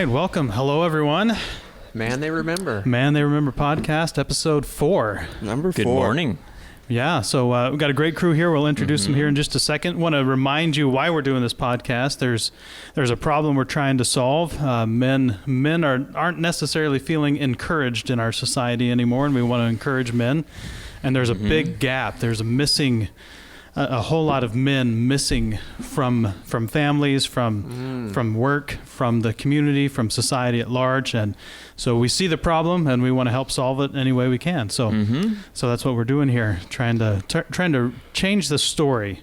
right, welcome. Hello, everyone. Man They Remember. Man They Remember podcast, episode 4. Number 4. Good morning. Yeah, so we've got a great crew here. We'll introduce them here in just a second. Want to remind you why we're doing this podcast. There's a problem we're trying to solve. Men aren't necessarily feeling encouraged in our society anymore, and we want to encourage men. And there's a big gap. There's a whole lot of men missing from families, from work, from the community, from society at large. And so we see the problem and we want to help solve it any way we can. So so that's what we're doing here, trying to change the story,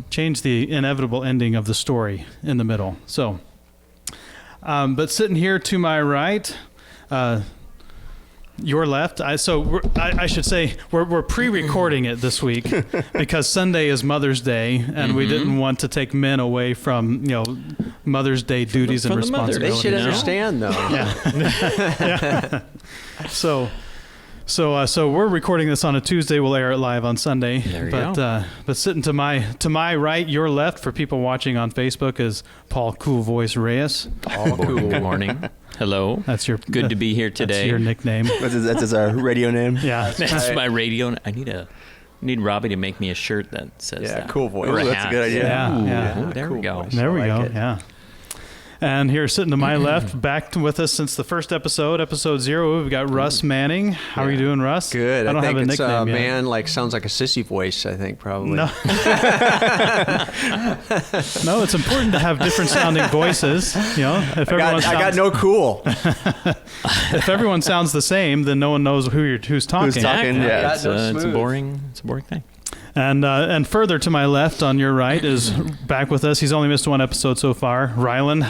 change the inevitable ending of the story in the middle. So but sitting here to my right, your left. I should say we're pre-recording it this week because Sunday is Mother's Day, and we didn't want to take men away from Mother's Day duties and responsibilities. They should understand, though. Yeah. So we're recording this on a Tuesday. We'll air it live on Sunday. There you go. But sitting to my right, your left, for people watching on Facebook, is Paul Cool Voice Reyes. Paul Cool. Good morning. Hello. That's your good to be here today. That's your nickname. That's his radio name. Yeah, That's my radio. I need Robbie to make me a shirt that says that. Cool voice. Or a That's hat. a good idea. Yeah. Ooh, there we Cool go. voice. There we I go. like it. Yeah. And here, sitting to my left, back with us since the first episode 0, we've got Russ Manning. How are you doing, Russ? Good. I don't think have a it's nickname yet. man sounds like a sissy voice, I think, probably. No. No, it's important to have different sounding voices. If I got no cool. if everyone sounds the same, then no one knows who's talking. Who's talking? Yeah. It's a boring thing. And further to my left, on your right, is back with us. He's only missed one episode so far. Rylan,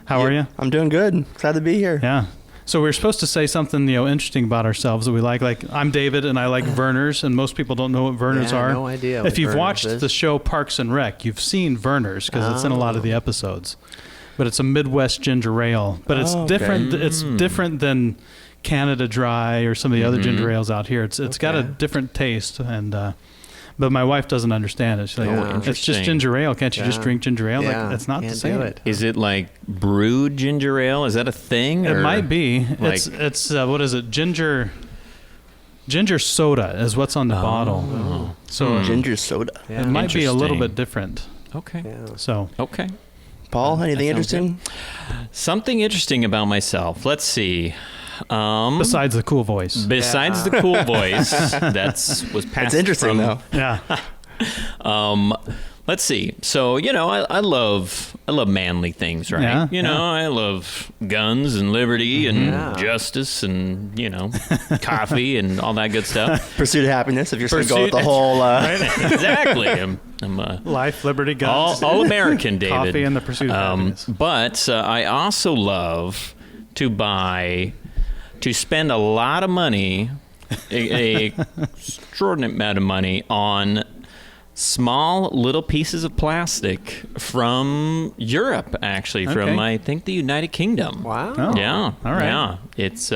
how are you? I'm doing good. Glad to be here. Yeah. So we're supposed to say something interesting about ourselves that we like. Like, I'm David and I like Vernors, and most people don't know what Vernors are. No idea. If you've Vernors watched is. the show Parks and Rec, you've seen Vernors because it's in a lot of the episodes. But it's a Midwest ginger ale. But it's different. It's different than Canada Dry or some of the other ginger ales out here. It's got a different taste, and but my wife doesn't understand it. She's like, it's just ginger ale. Can't you just drink ginger ale? Yeah. Like, it's not the Can't same. do it. Is it like brewed ginger ale? Is that a thing? It or might be. like- It's what is it? Ginger soda is what's on the bottle. So Ginger soda. it might be a little Interesting. bit different. Okay. Yeah. So Okay. Paul, anything That sounds interesting? Something interesting about myself. Let's see. besides the cool voice. Besides the cool voice, was passed. It's interesting, from, though. Yeah. Let's see. So, I love manly things, right? Yeah, I love guns and liberty and justice and, coffee and all that good stuff. Pursuit of happiness, if you're going to go with the Pursuit- whole... Exactly. I'm Life, liberty, guns. all American, David. Coffee and the pursuit of happiness. But I also love to spend a lot of money, a extraordinary amount of money on small little pieces of plastic from Europe, actually, from I think the United Kingdom. Wow. Oh, Yeah. all right. Yeah. It's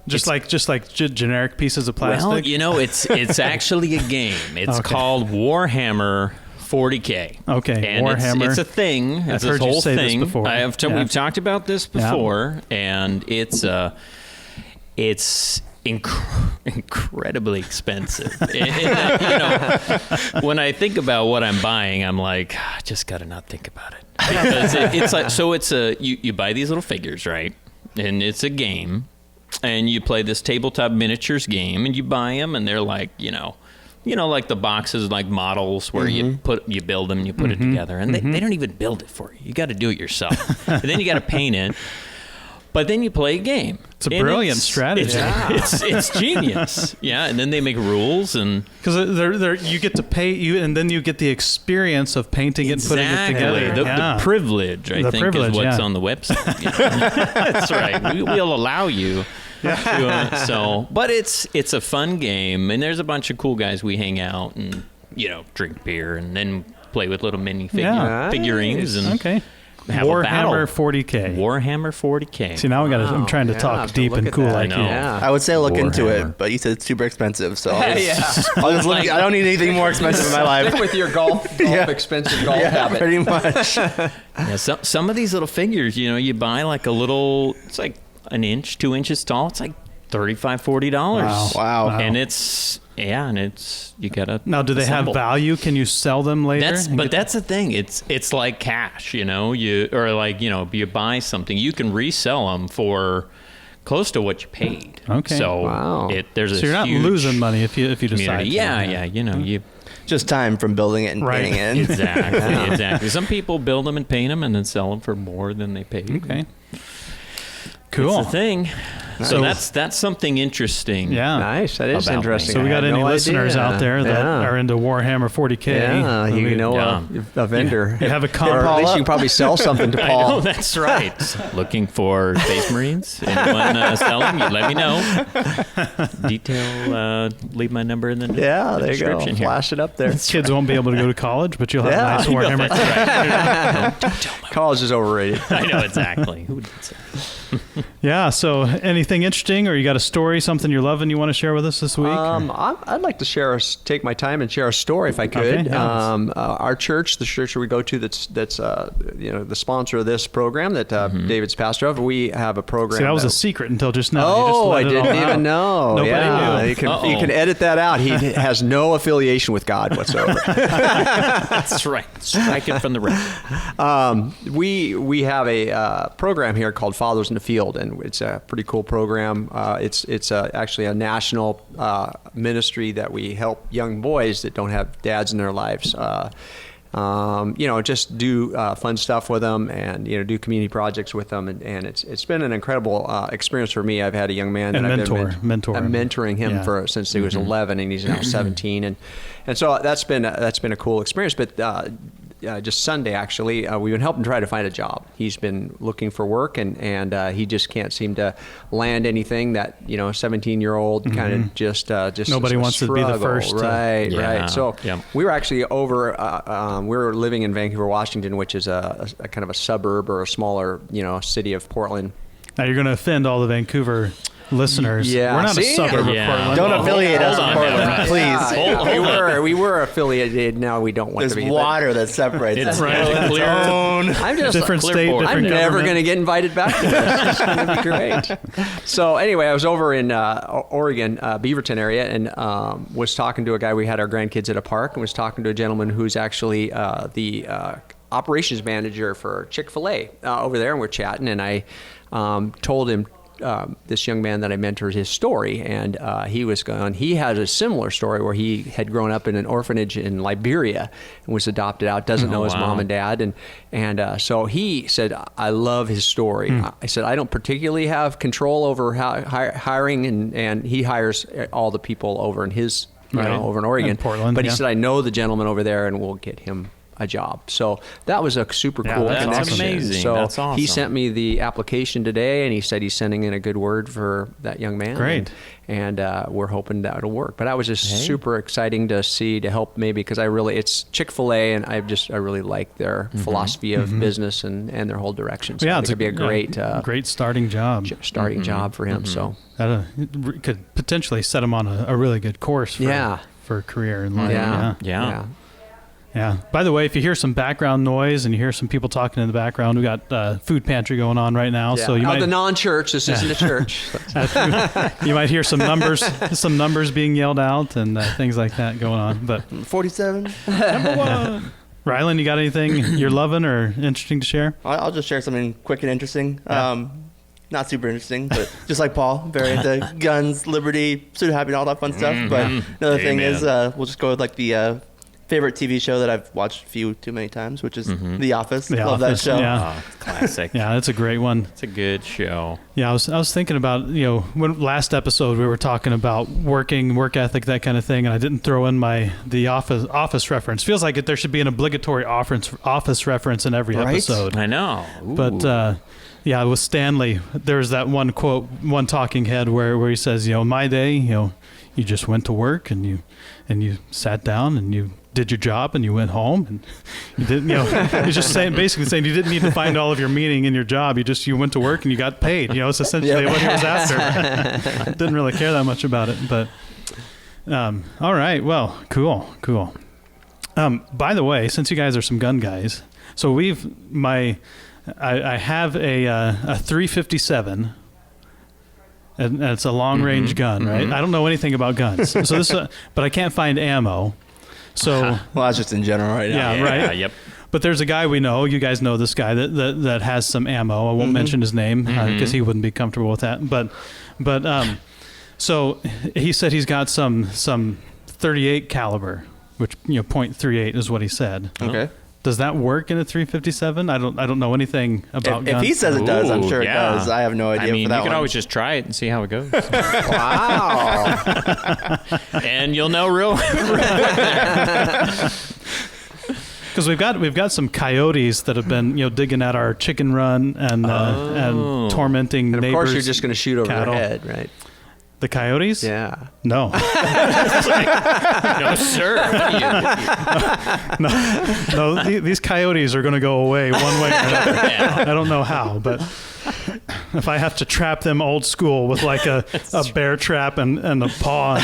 just like generic pieces of plastic. well, it's actually a game. It's called Warhammer 40K. Okay, and Warhammer. It's a thing. I've It's heard this you whole say thing. this before. We've talked about this before, and it's incredibly expensive. When I think about what I'm buying, I'm like, I just got to not think about it. Because it's like, so it's you buy these little figures, right? And it's a game, and you play this tabletop miniatures game, and you buy them, and they're like, like the boxes, like models where you build them, and you put it together, and they don't even build it for you. You got to do it yourself, and then you got to paint it. But then you play a game. It's a brilliant strategy. It's genius. Yeah, and then they make rules and because you get to pay you, and then you get the experience of painting it and putting it together. The privilege, I think, is what's on the website. That's right. We'll allow you. But it's a fun game, and there's a bunch of cool guys we hang out and drink beer and then play with little mini figurines and. Okay. have a battle. Warhammer 40K. Warhammer 40K. See, now I'm trying to Yeah, talk have to deep look and at cool that. like I you. know. Yeah. I would say look into Warhammer. it, but you said it's super expensive, so I'll just, Yeah. I'll just look. I don't need anything more expensive in my life. Stick with your expensive golf Yeah, habit. pretty much. Yeah, some of these little figures, you buy like a little, it's like an inch, 2 inches tall. It's like $35, $40. Wow. And it's you gotta. Now, do they have assemble. value? Can you sell them later? That's the thing. It's like cash, you buy something, you can resell them for close to what you paid. Okay. So Wow. there's a So you're not huge losing money if you decide. community. to. Yeah. You Just time from building it and Right. painting it. exactly. Some people build them and paint them and then sell them for more than they paid. Okay. Cool. It's the thing. So Nice. that's something interesting. Yeah. Nice. That is About interesting. So we I got had any no listeners idea. out there that Yeah. are into Warhammer 40K? Yeah, I mean, a vendor. You have a Or comp. at Paul least up. you can probably sell something to I Paul. know, that's right. Looking for Space Marines? Anyone selling? You let me know. Leave my number in the Yeah, the there you go. description here. Flash it up there. Kids won't be able to go to college, but you'll have Yeah. a nice Warhammer. That's right. College is overrated. I know exactly. Who would say? Yeah. So, anything interesting, or you got a story, something you're loving, you want to share with us this week? I'd like to take my time and share a story if I could. Okay, yeah. Our church, the church that we go to, that's the sponsor of this program that David's pastor of. We have a program. See, that was a secret until just now. You just Oh, let I it all didn't out. even know. Nobody yeah. knew. You can edit that out. He has no affiliation with God whatsoever. That's right. Strike it from the record. We have a program here called Fathers in the Field, and it's a pretty cool program. It's actually a national ministry that we help young boys that don't have dads in their lives. Just do fun stuff with them, and do community projects with them, and it's been an incredible experience for me. I've had a young man And that mentor I'm him. mentoring him Yeah. since he was 11, and he's now 17, and so that's been a cool experience. But just Sunday, actually, we've been helping try to find a job. He's been looking for work, and he just can't seem to land anything. That 17-year-old kind of just Nobody a wants to be the struggle. first to- right? Yeah, Right. So yeah. we were actually over. We were living in Vancouver, Washington, which is a kind of a suburb or a smaller city of Portland. Now you're going to offend all the Vancouver listeners. Yeah, We're not see? a suburb Yeah. of Portland. Don't affiliate us Hold with on now, Portland, right. please. Yeah, we were affiliated. Now we don't want There's to be. water that separates It's us. right. Clear. I'm just Different Clear state, board. different I'm never government. going to get invited back to this. It's going to be great. So anyway, I was over in Oregon, Beaverton area, and was talking to a guy. We had our grandkids at a park, and was talking to a gentleman who's actually the operations manager for Chick-fil-A over there, and we're chatting, and I told him this young man that I mentored his story, and he had a similar story where he had grown up in an orphanage in Liberia and was adopted out, doesn't know his wow. mom and dad, and so he said, I love his story. I said, I don't particularly have control over hiring, and he hires all the people over in his Right. over in Oregon, In Portland, but he yeah. said, I know the gentleman over there, and we'll get him a job. So that was a super Yeah, cool that's connection. amazing. So That's awesome. he sent me the application today, and he said he's sending in a good word for that young man. Great. And we're hoping that it'll work. But that was just super exciting to see, to help maybe, because it's Chick-fil-A, and I really like their philosophy of business and their whole direction. So Yeah, I it's think it'd be a great starting job. starting job for him. So That could potentially set him on a really good course for a career in life. Yeah. Yeah. By the way, if you hear some background noise and you hear some people talking in the background, we got food pantry going on right now. So you might the non-church. This isn't a church. you might hear some numbers being yelled out and things like that going on. But 47. Rylan, you got anything you're loving or interesting to share? I'll just share something quick and interesting. Yeah. Not super interesting, but just like Paul, very into guns, liberty, pseudo happy, and all that fun stuff. But another thing is, we'll just go with like the favorite TV show that I've watched too many times, which is The Office. The Love Office, that show. yeah. Oh, classic. Yeah, that's a great one. It's a good show. Yeah, I was thinking about, when last episode we were talking about work ethic, that kind of thing, and I didn't throw in the office reference. Feels like there should be an obligatory office reference in every Right? episode. I know. Ooh. But yeah, with Stanley, there's that one quote, one talking head where he says, in my day, you You just went to work and you sat down and you did your job and you went home and you didn't, you're just basically saying you didn't need to find all of your meaning in your job. You went to work and you got paid. It's essentially what he was after. Didn't really care that much about it, but all right. Well, cool. By the way, since you guys are some gun guys, so I have a 357. And it's a long-range gun, right? I don't know anything about guns, so this, but I can't find ammo. So, well, that's just in general right now. Yeah, right. Yep. But there's a guy we know. You guys know this guy that has some ammo. I won't mention his name because he wouldn't be comfortable with that. But so he said he's got some 38 caliber, which .38 is what he said. Okay. Does that work in a 357? I don't know anything about guns. If he says it does, I'm sure it does. I have no idea. I mean, for that you can one. always just try it and see how it goes. Wow. And you'll know real. Because we've got some coyotes that have been digging at our chicken run and tormenting And of neighbors. course, you're just going to shoot over cattle. their head, right? The coyotes? Yeah. No. No, sir. No. These coyotes are going to go away one way or another. I don't know how, but if I have to trap them old school with like a bear trap and a paw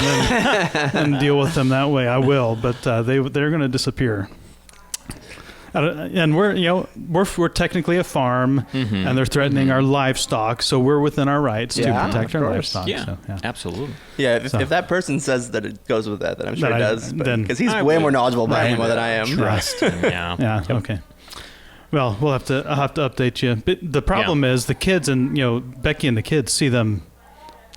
and deal with them that way, I will. But they're going to disappear. And we're technically a farm, and they're threatening our livestock, so we're within our rights to protect our livestock. Yeah, so, absolutely. Yeah, if that person says that it goes with that, then I'm sure it does. then Because he's way more knowledgeable about ammo than I am. Trust him, yeah. Yeah. Okay. Well, I'll have to update you. But the problem is the kids and Becky and the kids see them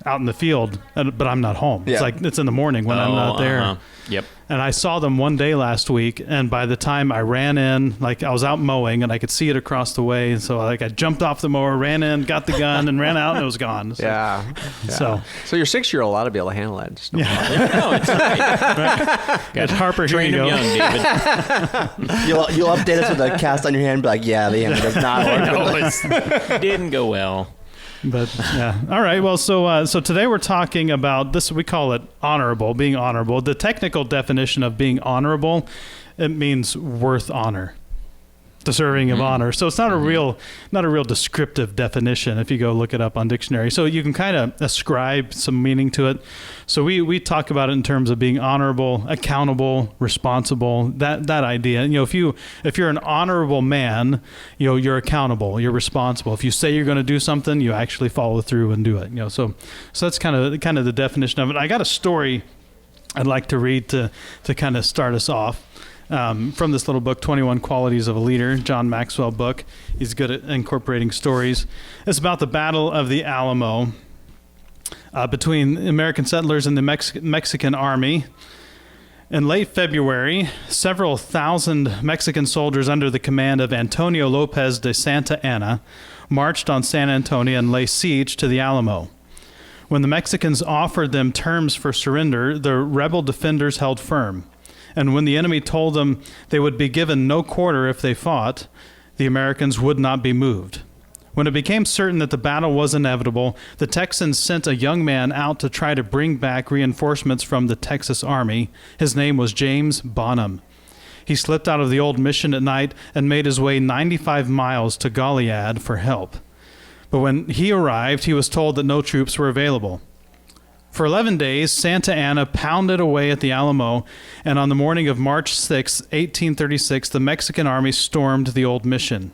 out in the field, but I'm not home. Yeah. It's like it's in the morning when I'm not there. Yep. And I saw them one day last week, and by the time I ran in, like I was out mowing and I could see it across the way, and so I jumped off the mower, ran in, got the gun, and ran out, and it was gone. So, Yeah. So your 6-year-old ought to be able to handle that. Just No, it's right. Got Harper, here Train you him go. young, David. You'll update us with a cast on your hand, be like, yeah, the hammer does not work. No, it didn't go well. But yeah, all right. Well, so today we're talking about this. We call it honorable, being honorable. The technical definition of being honorable, it means worth honor, deserving of honor. So it's not a real descriptive definition if you go look it up on dictionary. So you can kind of ascribe some meaning to it. So we talk about it in terms of being honorable, accountable, responsible. That idea. If you're an honorable man, you're accountable, you're responsible. If you say you're going to do something, you actually follow through and do it. So that's kind of the definition of it. I got a story I'd like to read to kind of start us off. From this little book, 21 Qualities of a Leader, John Maxwell book. He's good at incorporating stories. It's about the Battle of the Alamo between American settlers and the Mexican army. In late February, several thousand Mexican soldiers under the command of Antonio Lopez de Santa Anna marched on San Antonio and laid siege to the Alamo. When the Mexicans offered them terms for surrender, the rebel defenders held firm. And when the enemy told them they would be given no quarter if they fought, the Americans would not be moved. When it became certain that the battle was inevitable, the Texans sent a young man out to try to bring back reinforcements from the Texas Army. His name was James Bonham. He slipped out of the old mission at night and made his way 95 miles to Goliad for help. But when he arrived, he was told that no troops were available. For 11 days, Santa Anna pounded away at the Alamo, and on the morning of March 6, 1836, the Mexican army stormed the old mission.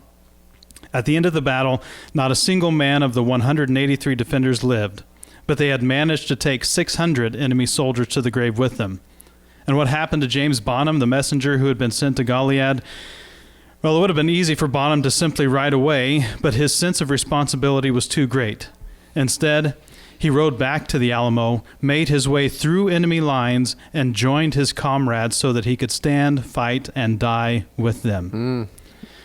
At the end of the battle, not a single man of the 183 defenders lived, but they had managed to take 600 enemy soldiers to the grave with them. And what happened to James Bonham, the messenger who had been sent to Goliad? Well, it would have been easy for Bonham to simply ride away, but his sense of responsibility was too great. Instead, he rode back to the Alamo, made his way through enemy lines, and joined his comrades so that he could stand, fight, and die with them.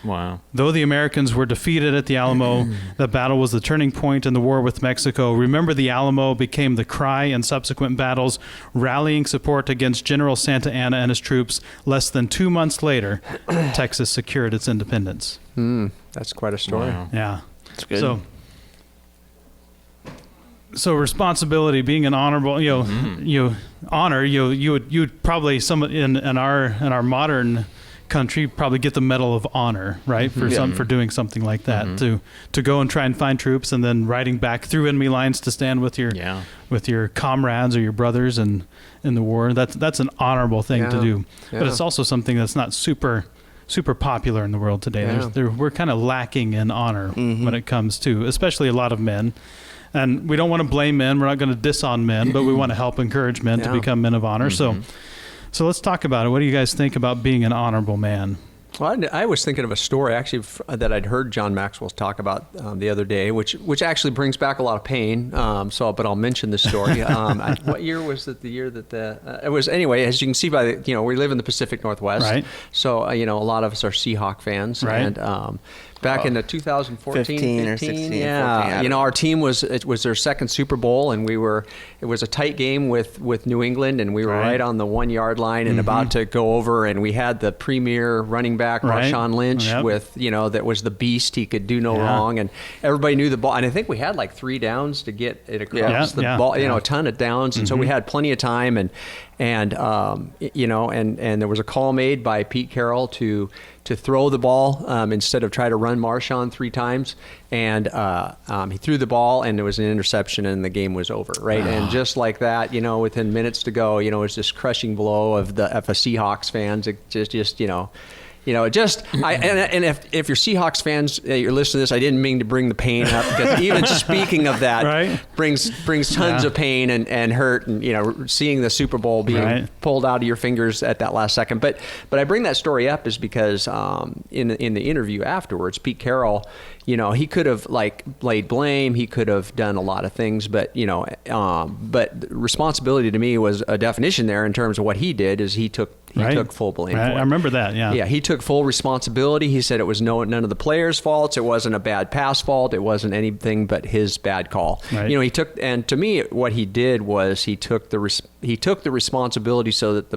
Wow. Though the Americans were defeated at the Alamo, the battle was the turning point in the war with Mexico. Remember, the Alamo became the cry in subsequent battles, rallying support against General Santa Anna and his troops. Less than 2 months later, Texas secured its independence. That's quite a story. Wow. Yeah. That's good. So, so responsibility, being an honorable, you honor, you would probably in our modern country probably get the Medal of Honor, right, for doing something like that, to go and try and find troops and then riding back through enemy lines to stand with your comrades or your brothers in the war. That's an honorable thing to do, but it's also something that's not super popular in the world today. We're kind of lacking in honor when it comes to, especially a lot of men. And we don't want to blame men. We're not going to diss on men, but we want to help encourage men to become men of honor. So let's talk about it. What do you guys think about being an honorable man? Well, I was thinking of a story actually that I'd heard John Maxwell talk about the other day, which actually brings back a lot of pain. But I'll mention this story. What year was it? The year that it was anyway. As you can see by we live in the Pacific Northwest, right? So a lot of us are Seahawk fans, right? And back in the 2014, 15 or 16, 14, our team was their second Super Bowl, and it was a tight game with New England, and we were right on the 1 yard line and about to go over, and we had the premier running back Marshawn Lynch with that was the beast. He could do no wrong, and everybody knew the ball. And I think we had like 3 downs to get it across the ball. A ton of downs, and so we had plenty of time, and there was a call made by Pete Carroll to throw the ball instead of try to run Marshawn 3 times, and he threw the ball, and it was an interception, and the game was over, right? And just like that, within minutes to go, it was this crushing blow of a Seahawks fans. It just if you're Seahawks fans, you're listening to this, I didn't mean to bring the pain up, because even speaking of that brings tons of pain and hurt, and seeing the Super Bowl being pulled out of your fingers at that last second. But I bring that story up is because in the interview afterwards, Pete Carroll, he could have laid blame, he could have done a lot of things, but responsibility to me was a definition there in terms of what he did is he took full blame for it. I remember that, Yeah, he took full responsibility. He said it was none of the players' faults. It wasn't a bad pass fault. It wasn't anything but his bad call. Right. And to me, what he did was he took the responsibility so that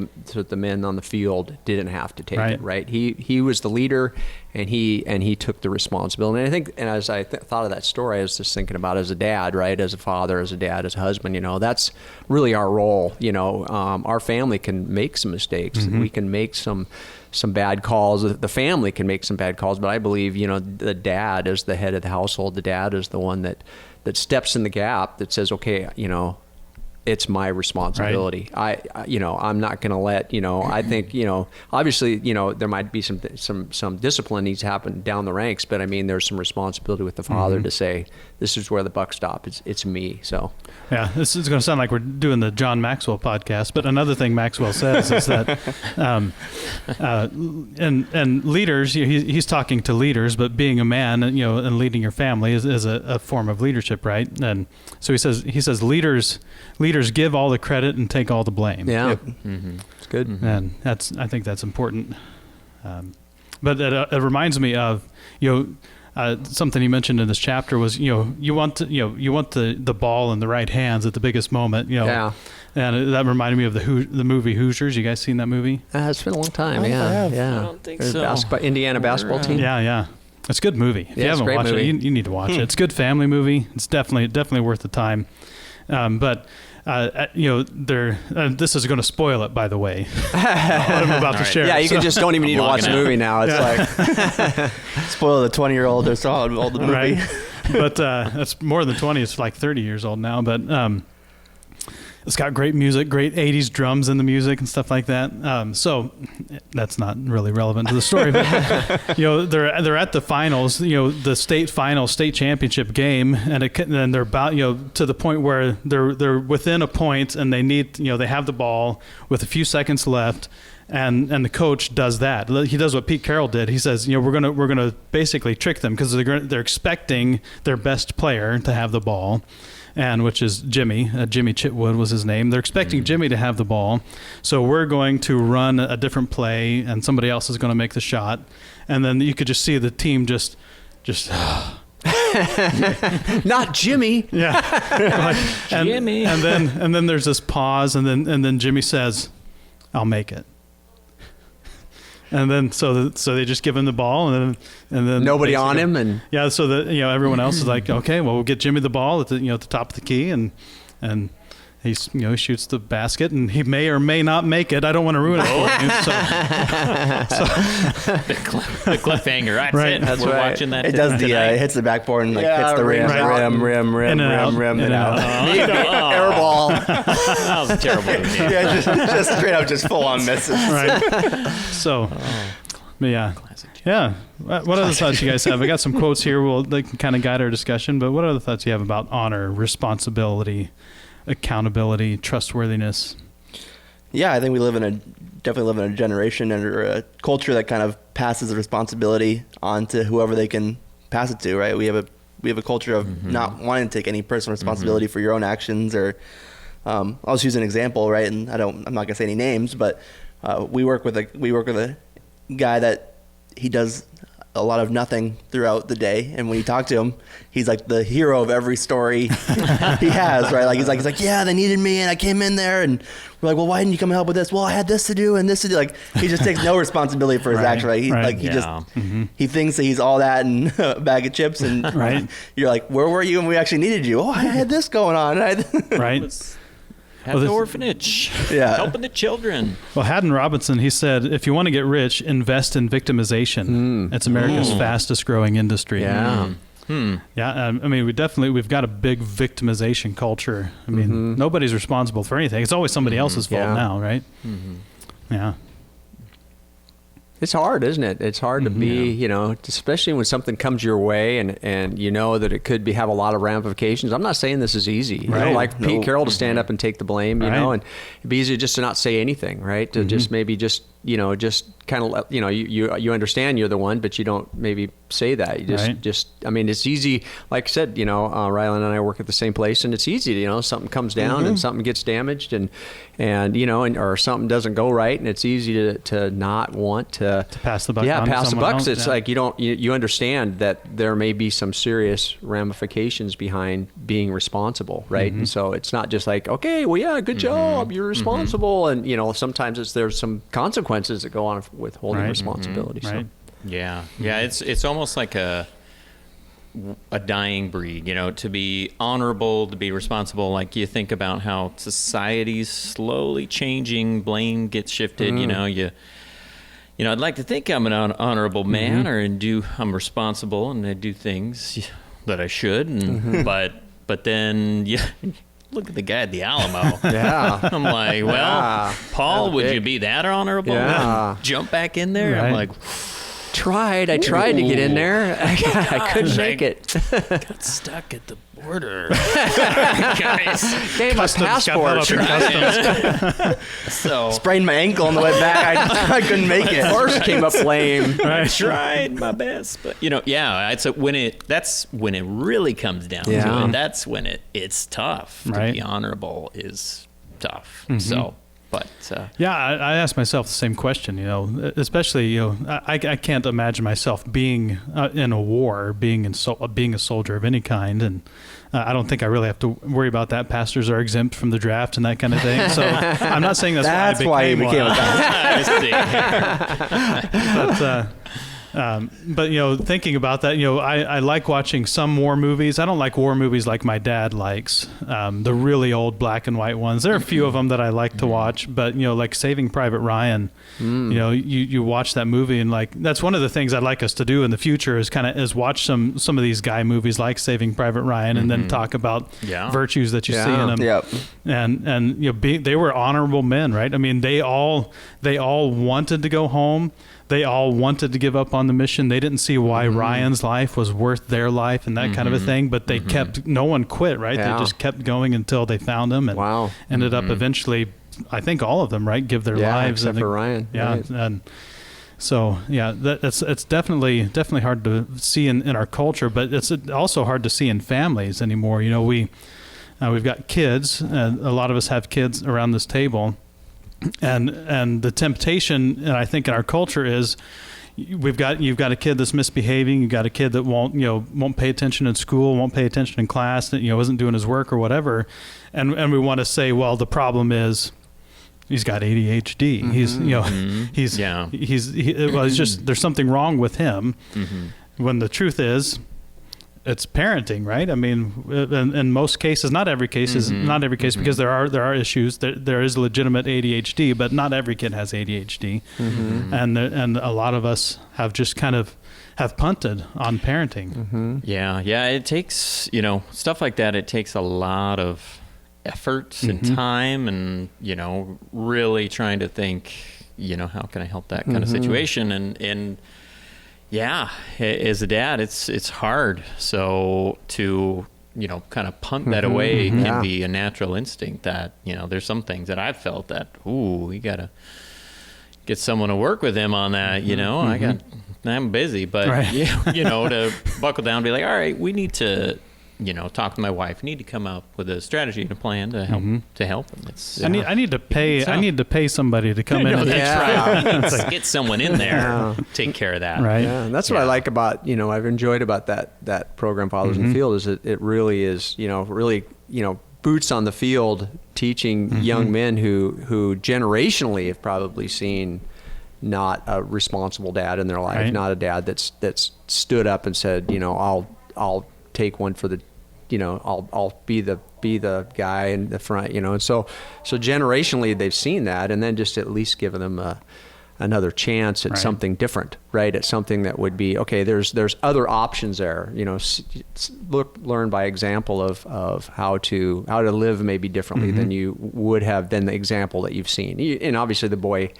the men on the field didn't have to take it. Right. He was the leader, and he took the responsibility. And I think, and as I thought of that story, I was just thinking about as a dad, right, as a father, as a dad, as a husband. That's really our role. Our family can make some mistakes. We can make some bad calls. The family can make some bad calls, but I believe, the dad is the head of the household. The dad is the one that steps in the gap, that says, okay, it's my responsibility. I'm not going to let, I think, obviously, there might be some discipline needs to happen down the ranks, but I mean, there's some responsibility with the father to say, this is where the buck stops. It's me. So, yeah, this is going to sound like we're doing the John Maxwell podcast, but another thing Maxwell says is that, and leaders, he's talking to leaders, but being a man, and leading your family is a form of leadership, right? And so he says leaders give all the credit and take all the blame. Yeah. Yep. It's good. And I think that's important. But it reminds me of, something he mentioned in this chapter was, you want the ball in the right hands at the biggest moment, Yeah. And that reminded me of the movie Hoosiers. You guys seen that movie? It's been a long time. Yeah. Yeah. I don't think so. Indiana basketball team. Yeah. It's a good movie. If you haven't watched it, you need to watch it. It's a good family movie. It's definitely worth the time. But this is going to spoil it, by the way. What I'm about to share. Yeah, you just don't even need to watch the movie now. It's like spoil the 20-year-old or saw all the movie. Right. But it's more than 20. It's like 30 years old now. But it's got great music, great 80s drums in the music and stuff like that. So that's not really relevant to the story. But they're at the finals, the state championship game, and they're about to the point where they're within a point, and they need they have the ball with a few seconds left. And the coach does that. He does what Pete Carroll did. He says, we're gonna basically trick them, because they're expecting their best player to have the ball, and which is Jimmy. Jimmy Chitwood was his name. They're expecting Jimmy to have the ball, so we're going to run a different play, and somebody else is going to make the shot, and then you could just see the team just. Not Jimmy. Yeah, Jimmy. And then there's this pause, and then Jimmy says, "I'll make it." And then so they just give him the ball, and then Nobody on him, and yeah. So that everyone else is like, okay, well, we'll get Jimmy the ball at the top of the key, and he's he shoots the basket, and he may or may not make it. I don't want to ruin it for you. The cliffhanger. That's Right. it. That's We're right. watching that. It does tonight. it hits the backboard and Yeah, hits the rim, right. rim, In and out. and out. air ball. That was terrible. Yeah, just straight up, just full on misses. Right. So, but yeah. Yeah. What other thoughts you guys have? I got some quotes here. They can kind of guide our discussion. But what other thoughts you have about honor, responsibility, accountability, trustworthiness? Yeah, I think we definitely live in a generation or a culture that kind of passes the responsibility on to whoever they can pass it to. Right? We have a culture of not wanting to take any personal responsibility for your own actions. Or I'll just use an example, right? And I'm not gonna say any names, but we work with a guy that he does a lot of nothing throughout the day, and when you talk to him, he's like the hero of every story he has, right? Like he's like, yeah, they needed me, and I came in there, and we're like, well, why didn't you come help with this? Well, I had this to do and this to do. Like he just takes no responsibility for his action, right? He thinks that he's all that and a bag of chips, and Right. You're like, where were you when we actually needed you? Oh, I had this going on. Right. At the orphanage. Yeah. Helping the children. Well, Haddon Robinson, he said, if you want to get rich, invest in victimization. It's America's fastest growing industry. Yeah. Yeah. I mean, we've got a big victimization culture. I mean, nobody's responsible for anything. It's always somebody else's fault now, right? Yeah. It's hard, isn't it? It's hard to be, especially when something comes your way and you know that it could have a lot of ramifications. I'm not saying this is easy. You know, like Pete Carroll to stand up and take the blame, you know, and it'd be easier just to not say anything, right? To just maybe just kind of, you understand you're the one, but you don't maybe say that. You I mean, it's easy. Like I said, Rylan and I work at the same place, and it's easy, something comes down and something gets damaged and or something doesn't go right, and it's easy to not want to pass the buck. Yeah, on pass the someone buck. else. It's like you understand that there may be some serious ramifications behind being responsible, right? And so it's not just like, okay, well, yeah, good job, you're responsible, and sometimes there's some consequences that go on with holding responsibility. So. Right. Yeah. It's almost like a dying breed, to be honorable, to be responsible. Like you think about how society's slowly changing, blame gets shifted. I'd like to think I'm an honorable man, I'm responsible, and I do things that I should, but then look at the guy at the Alamo. Yeah. I'm like, well, Paul, would you be that honorable? Yeah. Jump back in there? Right. I'm like, I tried to get in there. I couldn't make it. got stuck at the border. Guys. Gave my passport. So Sprained my ankle on the way back. I couldn't make it. First came up lame. I tried my best, but that's when it really comes down to Yeah. it. That's when it's tough. Right. To be honorable is tough. So, but Yeah, I asked myself the same question, especially, I can't imagine myself being in a war, being a soldier of any kind. And I don't think I really have to worry about that. Pastors are exempt from the draft and that kind of thing. So I'm not saying that's why I became a pastor. I see. But thinking about that, I like watching some war movies. I don't like war movies like my dad likes, the really old black and white ones. There are a few of them that I like to watch, but like Saving Private Ryan, you watch that movie and like that's one of the things I'd like us to do in the future is watch some of these guy movies like Saving Private Ryan and then talk about virtues that you see in them. Yep. And they were honorable men, right? I mean, they all wanted to go home. They all wanted to give up on the mission. They didn't see why Ryan's life was worth their life and that kind of a thing, but they no one quit, right? Yeah. They just kept going until they found him and ended up eventually, I think all of them, right, give their lives. Except for Ryan. Yeah. Right. And so, it's definitely hard to see in our culture, but it's also hard to see in families anymore. We've got kids, and a lot of us have kids around this table. And the temptation, and I think in our culture is, you've got a kid that's misbehaving, you've got a kid that won't pay attention in school, won't pay attention in class, that isn't doing his work or whatever, and we want to say, well, the problem is he's got ADHD. He's, you know, it's just, there's something wrong with him. When the truth is, it's parenting, right? I mean, in most cases, not every case is not every case, because there are issues. There is legitimate ADHD, but not every kid has ADHD, and a lot of us have just kind of have punted on parenting. Yeah. It takes, you know, stuff like that. It takes a lot of effort and time, and, you know, really trying to think, you know, how can I help that kind of situation, and yeah, as a dad, it's hard. So to, you know, kind of punt that away can be a natural instinct that, you know, there's some things that I've felt that, we got to get someone to work with him on that, you know. I'm busy, but, you know, to buckle down and be like, all right, we need to, you know, talk to my wife. We need to come up with a strategy and a plan to help him. It's, I need to pay somebody to come in. That's right. Get someone in there, take care of that. Right. Yeah, and that's what I like about, you know, I've enjoyed about that program, Fathers in the Field, is it really is, you know, boots on the field, teaching young men who generationally have probably seen not a responsible dad in their life, not a dad that's stood up and said, you know, I'll take one for the, you know, I'll be the guy in the front, you know. And so generationally they've seen that, and then just at least giving them another chance at something different, right? At something that would be, okay, there's other options there, you know. Learn by example of how to live maybe differently than you would have than the example that you've seen. And obviously the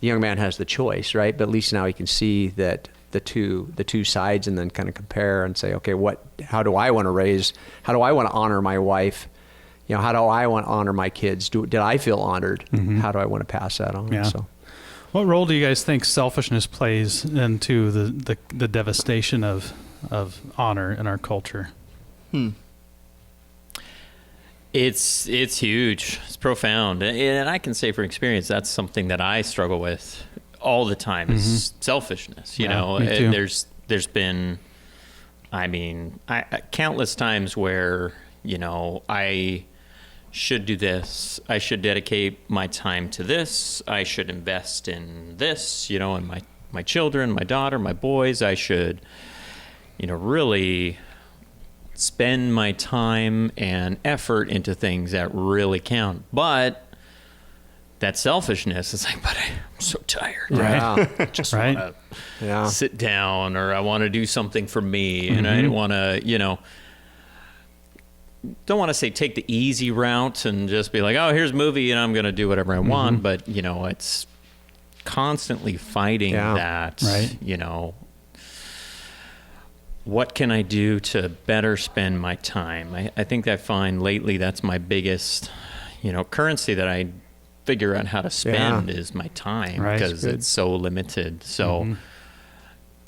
young man has the choice, right? But at least now he can see that the two sides, and then kind of compare and say, okay, how do I want to honor my wife? You know, how do I want to honor my kids? Did I feel honored? How do I want to pass that on? Yeah. So, what role do you guys think selfishness plays into the devastation of honor in our culture? It's huge. It's profound, and I can say from experience that's something that I struggle with all the time, is selfishness. You know, there's been, I mean, countless times where, you know, I should do this, I should dedicate my time to this, I should invest in this, you know, in my children, my daughter, my boys, I should, you know, really spend my time and effort into things that really count. But that selfishness, it's like, but I'm so tired. Right. I just want to sit down, or I want to do something for me. And I don't want to, you know, don't want to say take the easy route and just be like, oh, here's a movie and I'm going to do whatever I want. But, you know, it's constantly fighting that, you know, what can I do to better spend my time? I think I find lately that's my biggest, you know, currency that I figure out how to spend is my time, because it's so limited. So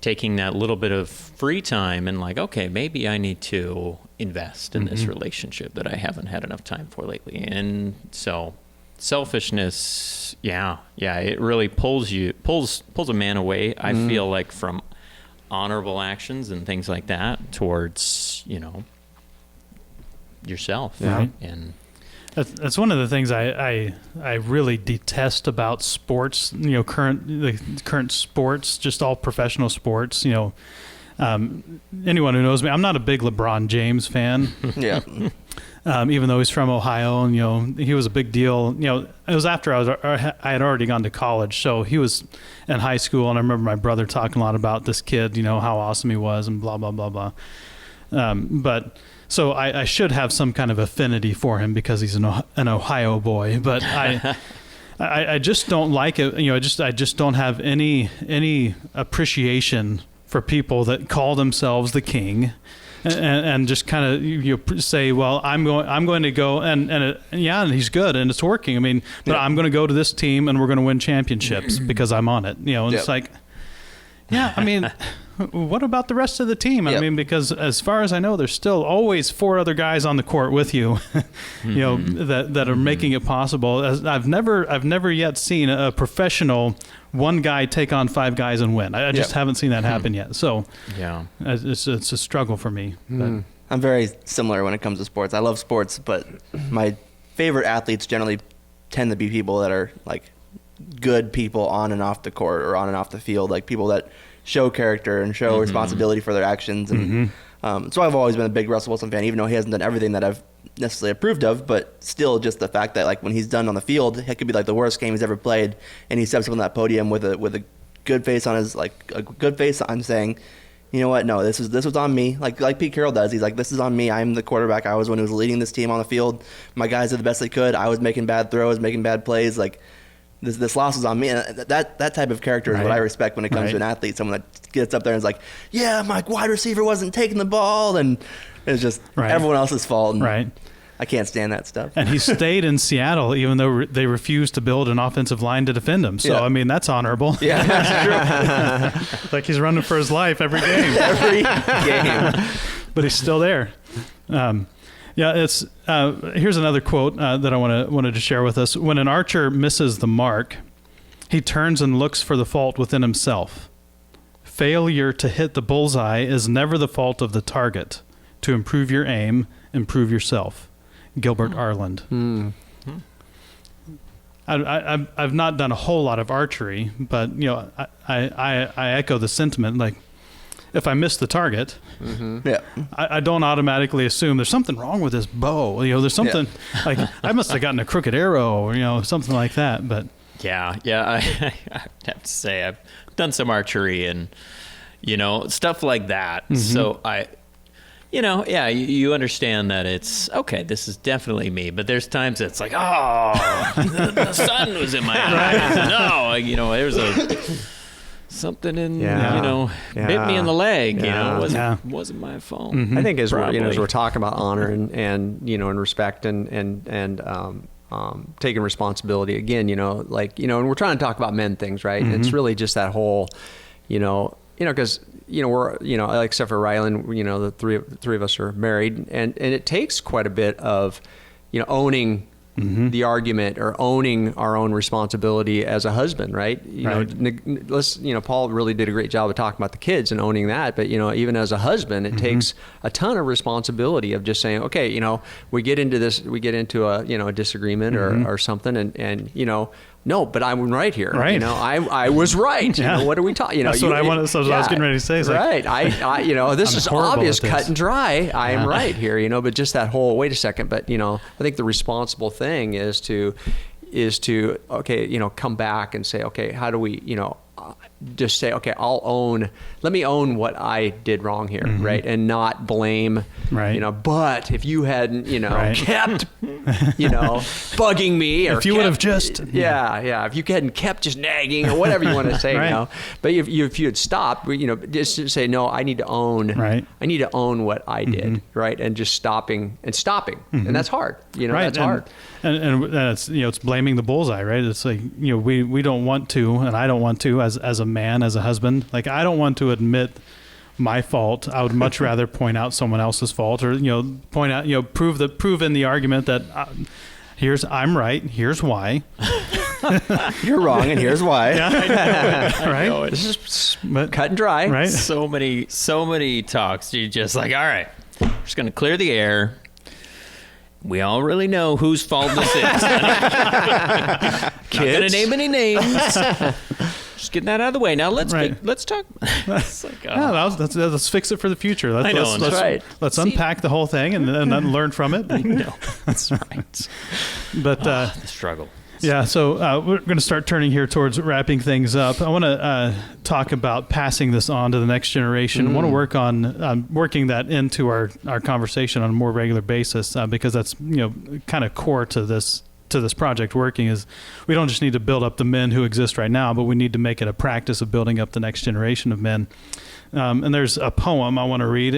taking that little bit of free time and like, okay, maybe I need to invest in this relationship that I haven't had enough time for lately. And so selfishness, it really pulls a man away, I feel like, from honorable actions and things like that towards, you know, yourself. And that's one of the things I really detest about sports, you know, current sports, just all professional sports, you know. Anyone who knows me, I'm not a big LeBron James fan. Even though he's from Ohio, and, you know, he was a big deal. You know, it was after I had already gone to college, so he was in high school, and I remember my brother talking a lot about this kid, you know, how awesome he was, and blah blah blah blah. But so I should have some kind of affinity for him because he's an Ohio boy, but I just don't like it. You know, I just don't have any appreciation for people that call themselves the king. And just kind of you say, well, I'm going to go and he's good and it's working. I mean, but I'm going to go to this team and we're going to win championships because I'm on it. You know, and it's like, I mean, what about the rest of the team? I mean, because as far as I know, there's still always 4 other guys on the court with you, you know, that are making it possible. I've never yet seen a professional one guy take on 5 guys and win. I just haven't seen that happen yet. So it's a struggle for me. But. I'm very similar when it comes to sports. I love sports, but my favorite athletes generally tend to be people that are like good people on and off the court or on and off the field, like people that show character and show responsibility for their actions. And so I've always been a big Russell Wilson fan, even though he hasn't done everything that I've necessarily approved of, but still just the fact that like when he's done on the field, it could be like the worst game he's ever played, and he steps up on that podium with a good face on his, like a good face on, saying, you know what, no, this was on me, like Pete Carroll does. He's like, this is on me. I'm the quarterback. I was one who was leading this team on the field. My guys did the best they could. I was making bad throws, making bad plays. Like this loss is on me. And that type of character is what I respect when it comes to an athlete. Someone that gets up there and is like, yeah, my wide receiver wasn't taking the ball, and it's just everyone else's fault. And I can't stand that stuff. And he stayed in Seattle even though they refused to build an offensive line to defend him. So, I mean, that's honorable. Yeah, that's true. Like he's running for his life every game. Every game. But he's still there. It's here's another quote that I wanted to share with us. When an archer misses the mark, he turns and looks for the fault within himself. Failure to hit the bullseye is never the fault of the target. To improve your aim, improve yourself. Gilbert Arland. I've not done a whole lot of archery, but I echo the sentiment. Like, if I miss the target, I don't automatically assume there's something wrong with this bow. There's something like I must have gotten a crooked arrow, or something like that. But I have to say I've done some archery and stuff like that. So you understand that it's okay. This is definitely me, but there's times it's like, the sun was in my eyes. No, there's something in, bit me in the leg. Wasn't my fault. I think as we're talking about honor and respect and taking responsibility again, and we're trying to talk about men things, right? It's really just that whole, because we're except for Rylan, the three of us are married, and it takes quite a bit of owning the argument or owning our own responsibility as a husband, right? Paul really did a great job of talking about the kids and owning that, but even as a husband, it takes a ton of responsibility of just saying, okay, we get into a disagreement or something, and no, but I'm right here. Right. I was right. What are we talking? That's what I wanted. So I was getting ready to say. Right. I this is obvious, cut and dry. I am right here. But just that whole. Wait a second. But I think the responsible thing is to okay, come back and say, okay, how do we, just say, okay, let me own what I did wrong here, right? And not blame, but if you hadn't, kept, bugging me, or if you would have just, if you hadn't kept just nagging or whatever you want to say, but if you had stopped, just to say, no, I need to own, I need to own what I did, right? And just stopping, and that's hard, that's hard. And it's, it's blaming the bullseye, right? It's like, we don't want to, and I don't want to, as a man, as a husband, like I don't want to admit my fault. I would much rather point out someone else's fault, or point out, prove in the argument that I'm right, here's why. You're wrong, and here's why. I know. This is cut and dry. Right? So many talks. You're just like, all right, we're just gonna clear the air. We all really know whose fault this is. Not gonna name any names. Just getting that out of the way. Now let's talk. It's like, let's fix it for the future. Let's unpack the whole thing and then learn from it. No, that's right. But the struggle. Yeah, so we're going to start turning here towards wrapping things up. I want to talk about passing this on to the next generation. I want to work on working that into our conversation on a more regular basis because that's kind of core to this project working. Is we don't just need to build up the men who exist right now, but we need to make it a practice of building up the next generation of men. And there's a poem I want to read.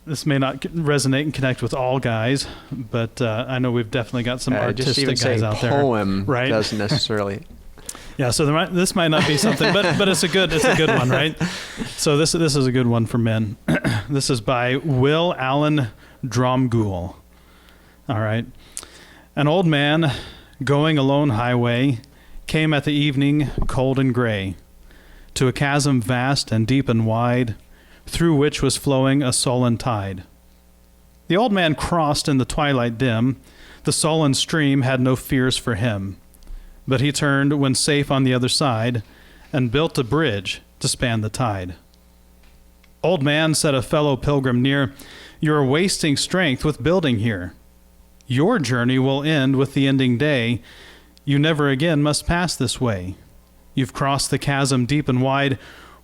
This may not resonate and connect with all guys, but I know we've definitely got some artistic guys out there. Poem doesn't necessarily. Yeah, so this might not be something, but it's a good one, right? So this is a good one for men. This is by Will Allen Dromgoole. All right. An old man going a lone highway came at the evening cold and gray to a chasm vast and deep and wide, through which was flowing a sullen tide. The old man crossed in the twilight dim The sullen stream had no fears for him, but he turned when safe on the other side and built a bridge to span the tide. Old man, said a fellow pilgrim near, you are wasting strength with building here. Your journey will end with the ending day. You never again must pass this way. You've crossed the chasm deep and wide.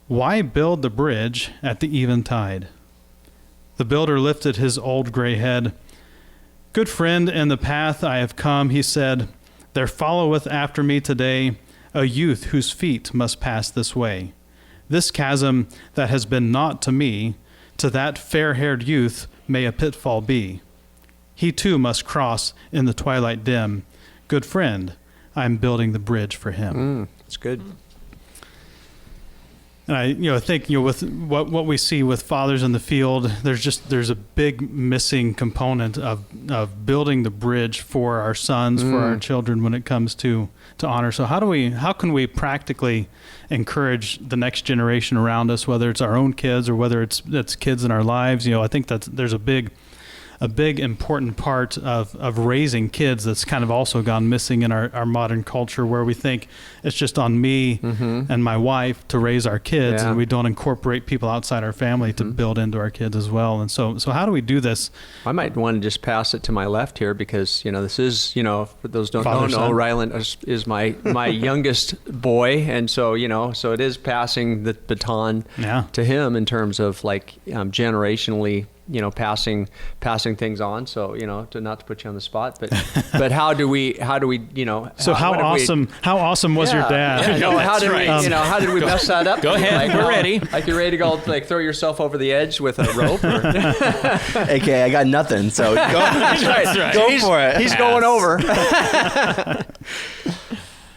Why build the bridge at the eventide? The builder lifted his old gray head. Good friend, in the path I have come, he said, there followeth after me today a youth whose feet must pass this way. This chasm that has been naught to me, to that fair-haired youth may a pitfall be. He too must cross in the twilight dim. Good friend, I am building the bridge for him. That's good. And I think with what we see with fathers in the field, there's a big missing component of building the bridge for our sons, for our children when it comes to honor. So how can we practically encourage the next generation around us, whether it's our own kids or whether it's kids in our lives? I think there's a big important part of raising kids that's kind of also gone missing in our modern culture, where we think it's just on me and my wife to raise our kids, and we don't incorporate people outside our family to build into our kids as well. And so how do we do this? I might want to just pass it to my left here because, this is, for those who don't know, son. Rylan is my youngest boy. And so, so it is passing the baton to him in terms of generationally, passing things on. So, to not to put you on the spot, but how do we, So how awesome was your dad? How did we mess that up? Go ahead. We're ready. Like you're ready to go, throw yourself over the edge with a rope? Or? AKA, I got nothing, so go, That's right. go for it. He's going over.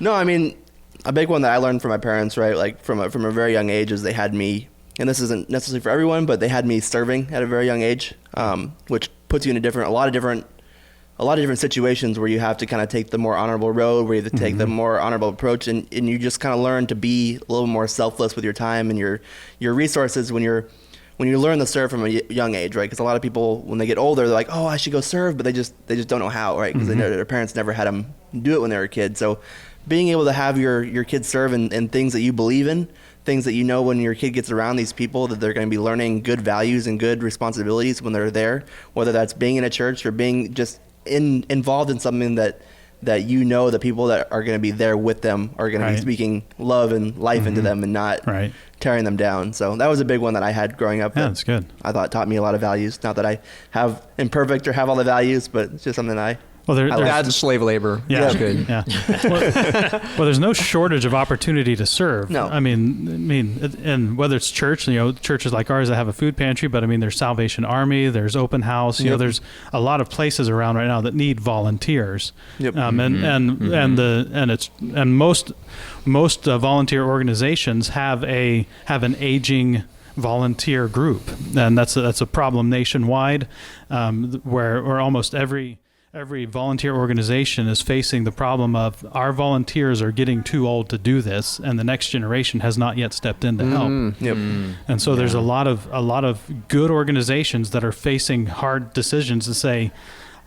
No, I mean, a big one that I learned from my parents, right? Like from a very young age, is they had me, and this isn't necessarily for everyone, but they had me serving at a very young age, which puts you in a lot of different situations where you have to kind of take the more honorable road, where you have to take the more honorable approach, and you just kind of learn to be a little more selfless with your time and your resources when you learn to serve from a young age, right? Because a lot of people, when they get older, they're like, oh, I should go serve, but they just don't know how, right? Because their parents never had them do it when they were kids. So being able to have your kids serve in things that you believe in, things that when your kid gets around these people, that they're going to be learning good values and good responsibilities when they're there, whether that's being in a church or being just involved in something that the people that are going to be there with them are going to be speaking love and life into them and not tearing them down. So that was a big one that I had growing up. Yeah, that's good. I thought it taught me a lot of values. Not that I have imperfect or have all the values, but it's just something that's slave labor. Yeah, that's good. Yeah. Well, there's no shortage of opportunity to serve. No. I mean, and whether it's church, churches like ours that have a food pantry, but there's Salvation Army, there's Open House. There's a lot of places around right now that need volunteers. Yep. And most volunteer organizations have an aging volunteer group, and that's a problem nationwide, where almost every volunteer organization is facing the problem of our volunteers are getting too old to do this, and the next generation has not yet stepped in to help. And so there's a lot of good organizations that are facing hard decisions to say,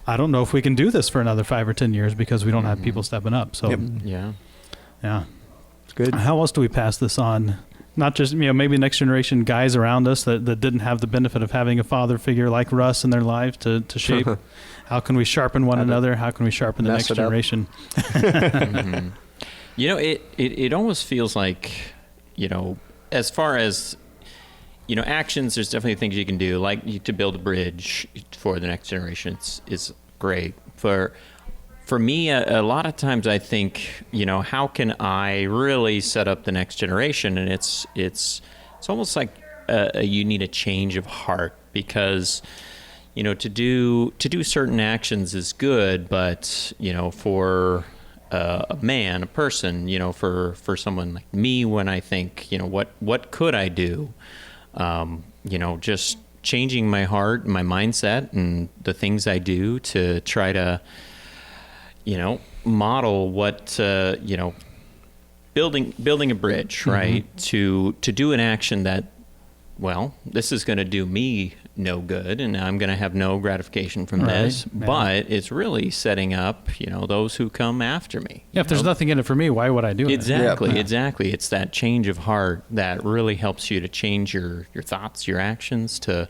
I don't know if we can do this for another 5 or 10 years because we don't have people stepping up. So yeah, it's good. How else do we pass this on? Not just, maybe next generation guys around us that didn't have the benefit of having a father figure like Russ in their life to shape. How can we sharpen one another? How can we sharpen the next generation? It almost feels like, as far as, actions, there's definitely things you can do, like to build a bridge for the next generation. It's great. For me, a lot of times I think, how can I really set up the next generation? And it's almost like you need a change of heart, because, to do certain actions is good, but, for a man, a person, for someone like me, when I think, what could I do? Just changing my heart, my mindset, and the things I do to try to, model what, building a bridge, right? To do an action that well, this is going to do me no good, and I'm going to have no gratification from Right. this. Yeah. But it's really setting up, those who come after me. Yeah, if there's nothing in it for me, why would I do it? Exactly, Yeah. exactly. It's that change of heart that really helps you to change your thoughts, your actions to,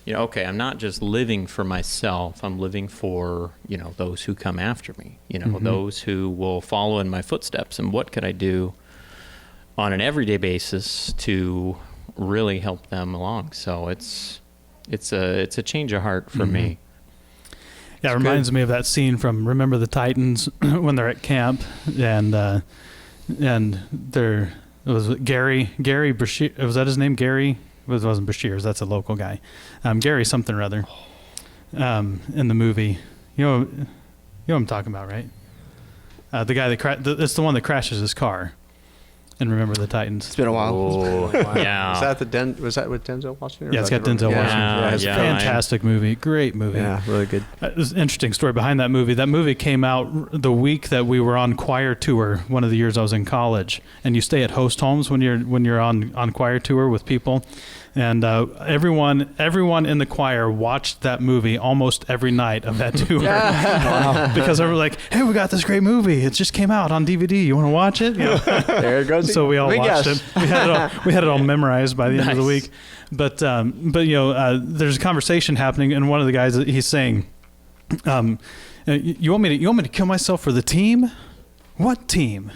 okay, I'm not just living for myself. I'm living for, those who come after me, those who will follow in my footsteps. And what could I do on an everyday basis to really help them along? So it's a change of heart for me. Yeah, it reminds me of that scene from Remember the Titans when they're at camp and it was Gary Brashear, was that his name? Gary? It wasn't Brashears, that's a local guy. Gary something or other in the movie. You know what I'm talking about, right? The guy it's the one that crashes his car in Remember the Titans. It's been a while. Oh, yeah. Was that with Denzel Washington? Yeah, it's got Denzel Washington. Yeah, It's a yeah. fantastic movie. Great movie. Yeah, really good. There's an interesting story behind that movie. That movie came out the week that we were on choir tour, one of the years I was in college. And you stay at host homes when you're on choir tour with people. And everyone in the choir watched that movie almost every night of that tour. Because they were like, hey, we got this great movie. It just came out on DVD. You want to watch it? There it goes. So we all Big watched yes. it. We had it all memorized by the end of the Nice. week. But there's a conversation happening, and one of the guys, he's saying, "You want me to kill myself for the team? What team?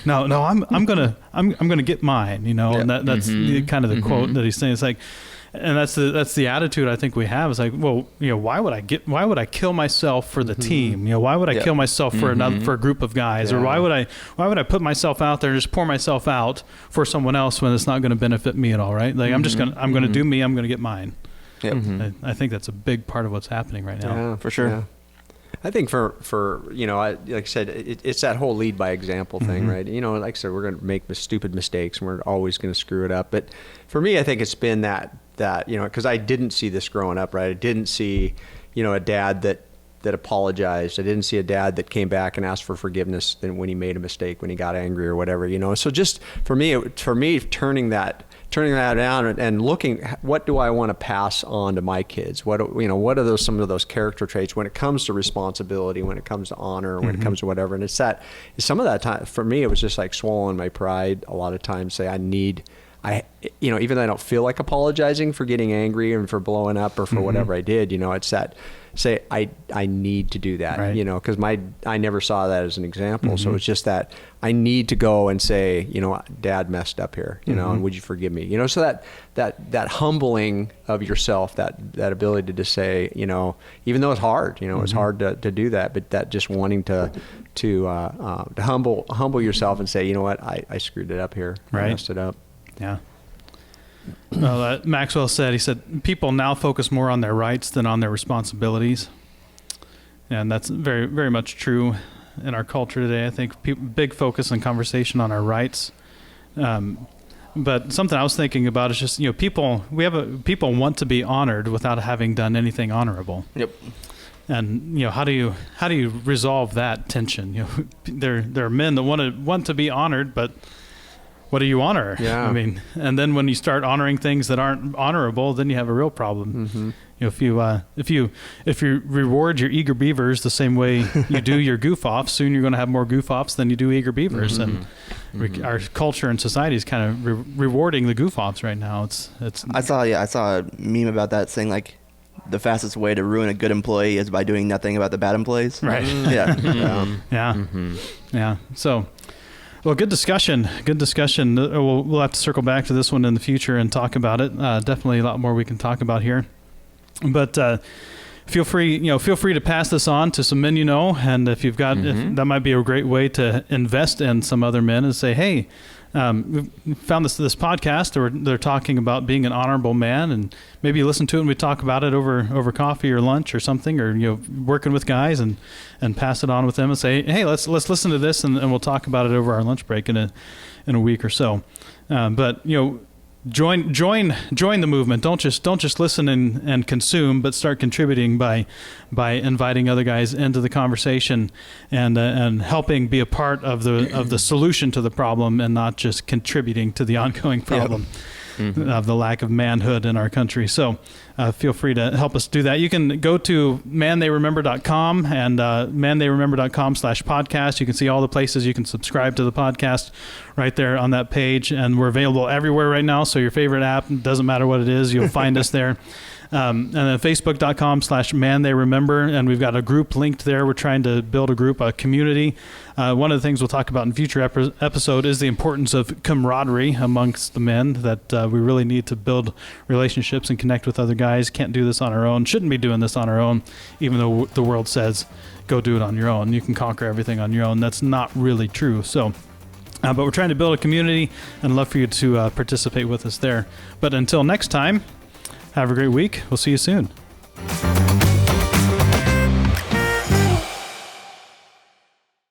No, I'm gonna get mine. And that's kind of the quote that he's saying. It's like, and that's the attitude I think we have. It's like, well, why would I kill myself for the team? Why would I kill myself for a group of guys? Or why would I put myself out there and just pour myself out for someone else when it's not going to benefit me at all, right? Like I'm gonna do me. I'm gonna get mine. Yep. I think that's a big part of what's happening right now. Yeah, For sure. Yeah. I think for like I said, it's that whole lead by example thing, right? Like I said, we're going to make stupid mistakes and we're always going to screw it up. But for me, I think it's been that because I didn't see this growing up, right? I didn't see a dad that apologized. I didn't see a dad that came back and asked for forgiveness when he made a mistake, when he got angry or whatever. So just for me, turning that down and looking, what do I want to pass on to my kids? What are some of those character traits when it comes to responsibility, when it comes to honor, when it comes to whatever. And some of that time for me, it was just like swallowing my pride a lot of times. Say even though I don't feel like apologizing for getting angry and for blowing up or for whatever I did, it's that say I need to do that, right. Because I never saw that as an example. So it's just that I need to go and say, Dad messed up here, and would you forgive me? So that humbling of yourself, that ability to just say, even though it's hard, it's hard to do that, but that just wanting to humble yourself and say, you know what, I screwed it up here. Right. I messed it up. Yeah. Well, Maxwell said, people now focus more on their rights than on their responsibilities. And that's very, very much true in our culture today. I think big focus and conversation on our rights. But something I was thinking about is just, people want to be honored without having done anything honorable. Yep. And, how do you resolve that tension? There are men that want to be honored, but what do you honor? Yeah. I mean, and then when you start honoring things that aren't honorable, then you have a real problem. If you reward your eager beavers the same way you do your goof offs, soon you're going to have more goof offs than you do eager beavers. And our culture and society is kind of rewarding the goof offs right now. It's. I saw a meme about that saying like, the fastest way to ruin a good employee is by doing nothing about the bad employees. Right. Yeah. Yeah. So. Well, good discussion. We'll have to circle back to this one in the future and talk about it. Definitely a lot more we can talk about here. But feel free to pass this on to some men and if you've got, if that might be a great way to invest in some other men and say, hey, we found this podcast, or they're talking about being an honorable man, and maybe you listen to it and we talk about it over coffee or lunch or something, or working with guys and pass it on with them and say, hey, let's listen to this and we'll talk about it over our lunch break in a week or so. But join the movement. Don't just listen and consume, but start contributing by inviting other guys into the conversation and helping be a part of the solution to the problem and not just contributing to the ongoing problem. of the lack of manhood in our country. So feel free to help us do that. You can go to mantheyremember.com and mantheyremember.com/podcast. You can see all the places you can subscribe to the podcast right there on that page. And we're available everywhere right now. So your favorite app, doesn't matter what it is, you'll find us there. And then facebook.com/mantheyremember, and we've got a group linked there. We're trying to build a group, a community. One of the things we'll talk about in future episode is the importance of camaraderie amongst the men, that we really need to build relationships and connect with other guys. Can't do this on our own, shouldn't be doing this on our own, even though the world says go do it on your own. You can conquer everything on your own. That's not really true. So but we're trying to build a community and love for you to participate with us there. But until next time, have a great week. We'll see you soon.